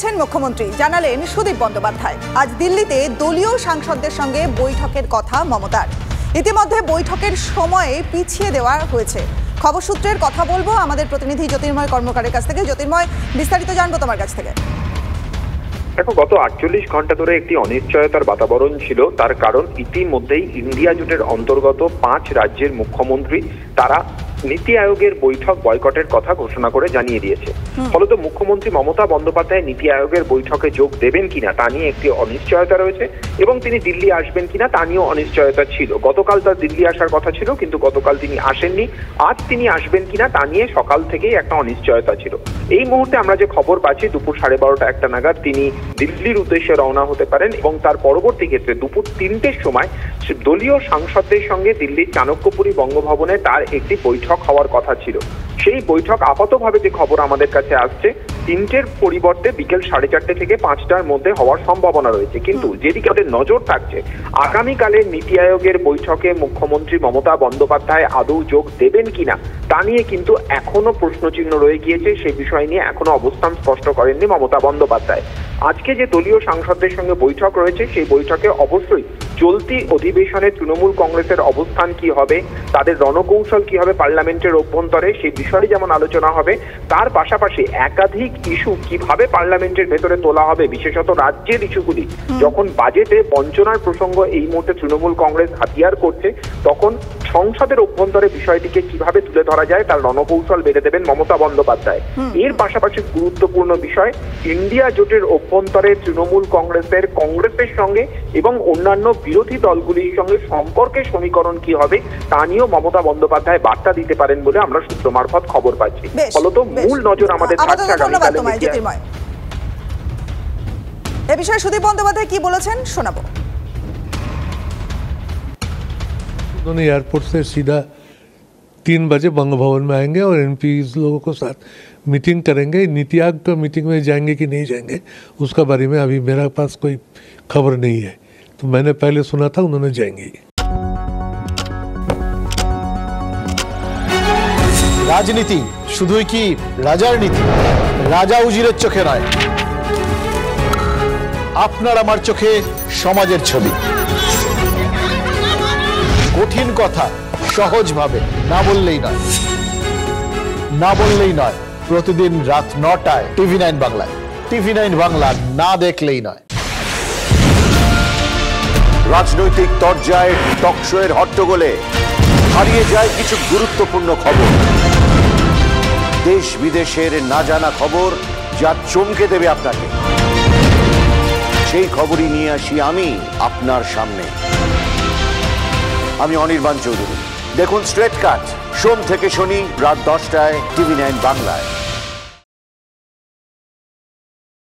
যাচ্ছেন মুখ্যমন্ত্রী, জানালেন সুদীপ বন্দ্যোপাধ্যায়। আজ দিল্লিতে দলীয় সাংসদদের সঙ্গে বৈঠকের কথা মমতার। ইতিমধ্যে বৈঠকের সময়ে পিছিয়ে দেওয়া হয়েছে। খবর সূত্রের কথা বলবো আমাদের প্রতিনিধি জ্যোতির্ময় কর্মকারের কাছ থেকে। জ্যোতির্ময়, বিস্তারিত জানবো তোমার কাছ থেকে। দেখো, গত 48 ঘন্টা ধরে একটি অনিশ্চয়তার বাতাবরণ ছিল। তার কারণ ইতিমধ্যেই ইন্ডিয়া জোটের অন্তর্গত 5 রাজ্যের মুখ্যমন্ত্রী তারা নীতি আয়োগের বৈঠক বয়কটের কথা ঘোষণা করে জানিয়ে দিয়েছে। ফলত মুখ্যমন্ত্রী মমতা বন্দ্যোপাধ্যায় নীতি আয়োগের বৈঠকে যোগ দেবেন কিনা তা নিয়ে একটি অনিশ্চয়তা রয়েছে, এবং তিনি দিল্লি আসবেন কিনা তা নিয়েও অনিশ্চয়তা ছিল। গতকাল তার দিল্লি আসার কথা ছিল, কিন্তু গতকাল তিনি আসেননি। আজ তিনি আসবেন কিনা তা নিয়ে সকাল থেকেই একটা অনিশ্চয়তা ছিল। এই মুহূর্তে আমরা যে খবর পাচ্ছি, দুপুর 12:30-1টা নাগাদ তিনি দিল্লির উদ্দেশ্যে রওনা হতে পারেন, এবং তার পরবর্তী ক্ষেত্রে দুপুর 3টের সময় দলীয় সাংসদদের সঙ্গে দিল্লির চাণক্যপুরী বঙ্গভবনে তার একটি বৈঠক হওয়ার কথা ছিল। সেই বৈঠক আপাতভাবে যে খবর আমাদের কাছে আসছে, 3টের পরিবর্তে বিকেল 4:30 থেকে 5টার মধ্যে হওয়ার সম্ভাবনা রয়েছে। কিন্তু যেদিকে আমাদের নজর থাকছে, আগামীকালের নীতি আয়োগের বৈঠকে মুখ্যমন্ত্রী মমতা বন্দ্যোপাধ্যায় আদৌ যোগ দেবেন কিনা তা নিয়ে কিন্তু এখনো প্রশ্নচিহ্ন রয়ে গিয়েছে। সেই বিষয় নিয়ে এখনো অবস্থান স্পষ্ট করেননি মমতা বন্দ্যোপাধ্যায়। আজকে যে দলীয় সাংসদদের সঙ্গে বৈঠক রয়েছে, সেই বৈঠকে অবশ্যই চলতি অধিবেশনে তৃণমূল কংগ্রেসের অবস্থান কি হবে, তাদের রণকৌশল কি হবে পার্লামেন্টের অভ্যন্তরে, সেই বিষয়ে যেমন আলোচনা হবে, তার পাশাপাশি একাধিক ইস্যু কিভাবে পার্লামেন্টের ভেতরে তোলা হবে, বিশেষত রাজ্যের ইস্যুগুলি। যখন বাজেটে বঞ্চনার প্রসঙ্গ এই মুহূর্তে তৃণমূল কংগ্রেস হাতিয়ার করছে, তখন সংসদের অভ্যন্তরে বিষয়টিকে কিভাবে তুলে ধরা যায় তার রণকৌশল বেঁধে দেবেন মমতা বন্দ্যোপাধ্যায়। এর পাশাপাশি গুরুত্বপূর্ণ বিষয়, ইন্ডিয়া জোটের অভ্যন্তরে তৃণমূল কংগ্রেসের সঙ্গে এবং অন্যান্য বিরোধী দলগুলির সঙ্গে সম্পর্কের সমীকরণ কি হবে তা নিয়েও মমতা বন্দ্যোপাধ্যায় বার্তা দিতে পারেন বলে আমরা সূত্র মারফত খবর পাচ্ছি। ফলত মূল নজর আমাদের থাকছে আগামীকালে। এ বিষয়ে সুদীপ বন্দ্যোপাধ্যায় কি বলেছেন শোনাবো। दोनों एयरपोर्ट से सीधा 3 बजे बंग भवन में आएंगे और एमपी लोगों के साथ मीटिंग करेंगे। नीति आयोग का मीटिंग में जाएंगे कि नहीं जाएंगे उसका बारे में अभी मेरे पास कोई खबर नहीं है, तो मैंने पहले सुना था उन्होंने जाएंगे। রাজনীতি শুধুই কি রাজার নীতি? রাজা উজিরের চোখে নয়, আপনার আমার চোখে সমাজের ছবি। কঠিন কথা সহজভাবে না বললেই নয়। প্রতিদিন রাত 9টায় TV9 বাংলায়। TV9 বাংলা না দেখলেই নয়। রাজনৈতিক তরজায় টকশোয়ের হট্টগোলে হারিয়ে যায় কিছু গুরুত্বপূর্ণ খবর, দেশ বিদেশের না জানা খবর যা চমকে দেবে আপনাকে। সেই খবরই নিয়ে আসি আমি আপনার সামনে। আমি অনির্বাণ চৌধুরী। দেখুন স্ট্রেট কাট, সোম থেকে শনি রাত 10টায় TV9 বাংলায়।